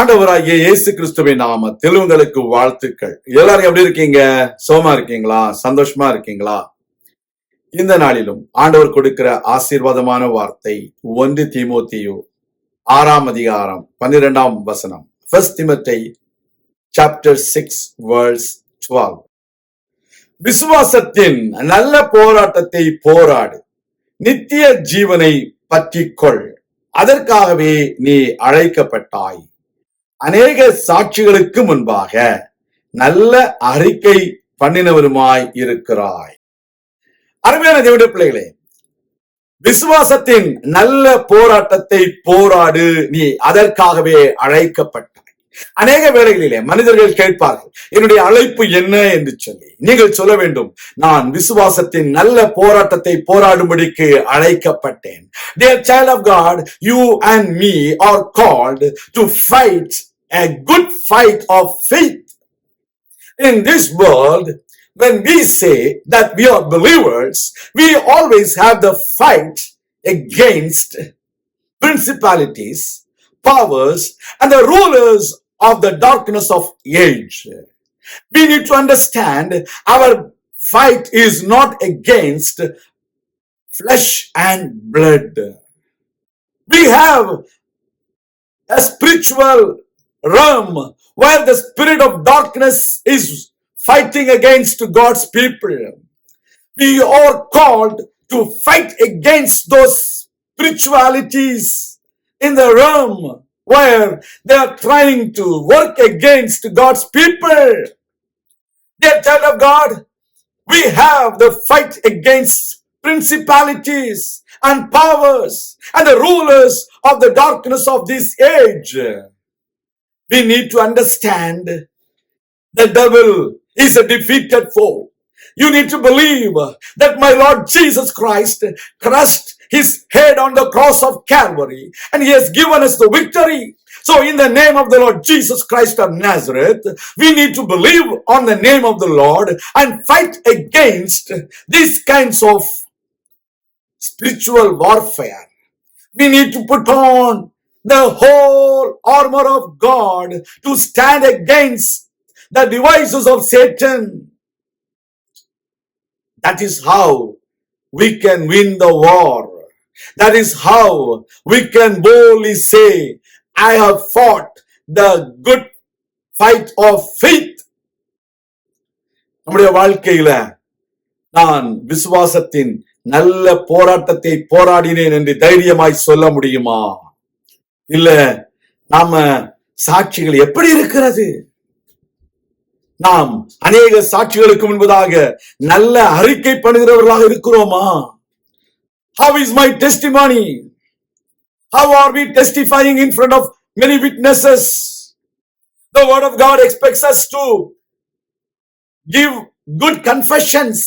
ஆண்டவராகிய இயேசு கிறிஸ்துவின் நாமத்தில் உங்களுக்கு வாழ்த்துக்கள். எல்லாரும் எப்படி இருக்கீங்க? சோமா இருக்கீங்களா? சந்தோஷமா இருக்கீங்களா? இந்த நாளிலும் ஆண்டவர் கொடுக்கிற ஆசீர்வாதமான வார்த்தை 1 தீமோத்தேயு 6ஆம் அதிகாரம் 12ஆம் வசனம். 1 Timothy chapter 6 verse 12. விசுவாசத்தின் நல்ல போராட்டத்தை போராடு, நித்திய ஜீவனை பற்றிக்கொள், அதற்காகவே நீ அழைக்கப்பட்டாய். அநேக சாட்சிகளுக்கு முன்பாக நல்ல அறிக்கை பண்ணினவருமாய் இருக்கிறாய். அருமையான தேவனுடைய பிள்ளைகளே, விசுவாசத்தின் நல்ல போராட்டத்தை போராடு, நீ அதற்காகவே அழைக்கப்பட்டாய். அநேக வேளைகளிலே மனிதர்கள் கேட்பார்கள், என்னுடைய அழைப்பு என்ன என்று சொல்லி. நீங்கள் சொல்ல வேண்டும், நான் விசுவாசத்தின் நல்ல போராட்டத்தை போராடும்படிக்கு அழைக்கப்பட்டேன். Dear child of God, you and me are called to fight a good fight of faith. In this world, when we say that we are believers, we always have the fight against principalities, powers, and the rulers of the darkness of age. We need to understand our fight is not against flesh and blood. We have a spiritual realm where the spirit of darkness is fighting against God's people. We are called to fight against those spiritualities in the realm where they are trying to work against God's people. Dear child of God, we have the fight against principalities and powers and the rulers of the darkness of this age. We need to understand the devil is a defeated foe. You need to believe that my Lord Jesus Christ crushed his head on the cross of Calvary and he has given us the victory. So in the name of the Lord Jesus Christ of Nazareth, we need to believe on the name of the Lord and fight against these kinds of spiritual warfare. We need to put on the whole armor of God to stand against the devices of Satan. That is how we can win the war. That is how we can boldly say, I have fought the good fight of faith. நம்முடைய வாழ்க்கையில நான் விசுவாசத்தின் நல்ல போராட்டத்தை போராடினேன் என்று தைரியமாய் சொல்ல முடியுமா? இல்ல நாம சாட்சிகள் எப்படி இருக்கிறது? நாம் அநேக சாட்சிகளுக்கு முன்பதாக நல்ல அறிக்கை பண்ணுகிறவர்களாக இருக்கிறோமா? How is my testimony? How are we testifying in front of many witnesses? The word of God expects us to give good confessions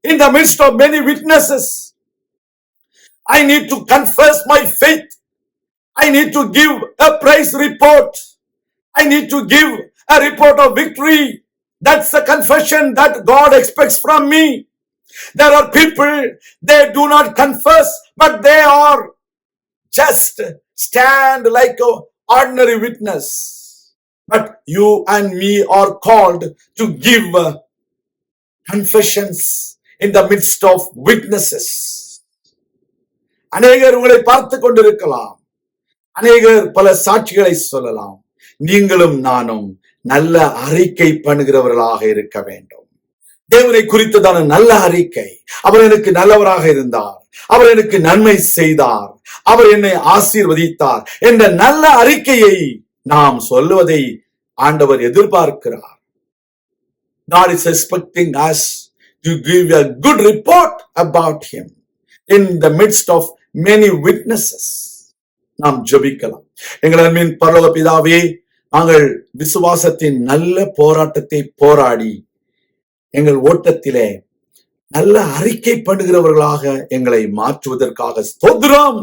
in the midst of many witnesses. I need to confess my faith. I need to give a praise report. I need to give a report of victory. That's the confession that God expects from me. There are people, they do not confess, but they are just stand like an ordinary witness. But you and me are called to give confessions in the midst of witnesses. அநேகர் உங்களை பார்த்து கொண்டிருக்கலாம், அநேகர் பல சாட்சிகளை சொல்லலாம். நீங்களும் நானும் நல்ல அறிக்கை பண்ணுகிறவர்களாக இருக்க வேண்டும். தேவனை குறித்ததான நல்ல அறிக்கை. அவர் எனக்கு நல்லவராக இருந்தார், அவர் எனக்கு நன்மை செய்தார், அவர் என்னை ஆசீர்வதித்தார் என்ற நல்ல அறிக்கையை நாம் சொல்லுவதை ஆண்டவர் எதிர்பார்க்கிறார். God is expecting us to give a good report about him in the midst of many witnesses. நாம் ஜெபிக்கலாம். எங்கள் அன்பின் பரலோக பிதாவே, நாங்கள் விசுவாசத்தின் நல்ல போராட்டத்தை போராடி எங்கள் ஓட்டத்திலே நல்ல அறிக்கை பண்ணுகிறவர்களாக எங்களை மாற்றுவதற்காக ஸ்தோத்திரம்.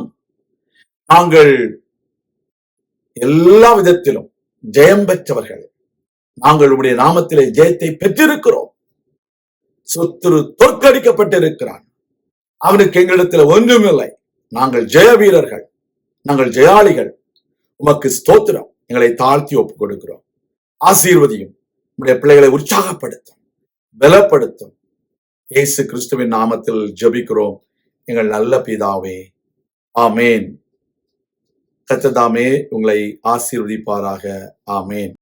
நாங்கள் எல்லா விதத்திலும் ஜெயம் பெற்றவர்கள். நாங்கள் உடைய நாமத்திலே ஜெயத்தை பெற்றிருக்கிறோம். சத்துரு தோற்கடிக்கப்பட்டிருக்கிறான். அவனுக்கு எங்களிடத்தில் ஒன்றுமில்லை. நாங்கள் ஜெய வீரர்கள், நாங்கள் ஜெயாளிகள். உமக்கு ஸ்தோத்திரம். எங்களை தாழ்த்தி ஒப்புக் கொடுக்கிறோம். ஆசீர்வதியும், உடைய பிள்ளைகளை உற்சாகப்படுத்தும், பலப்படுத்தும். இயேசு கிறிஸ்துவின் நாமத்தில் ஜெபிக்கிறோம் எங்கள் நல்ல பிதாவே, ஆமேன். கர்த்தர் தாமே உங்களை ஆசீர்வதிப்பாராக. ஆமேன்.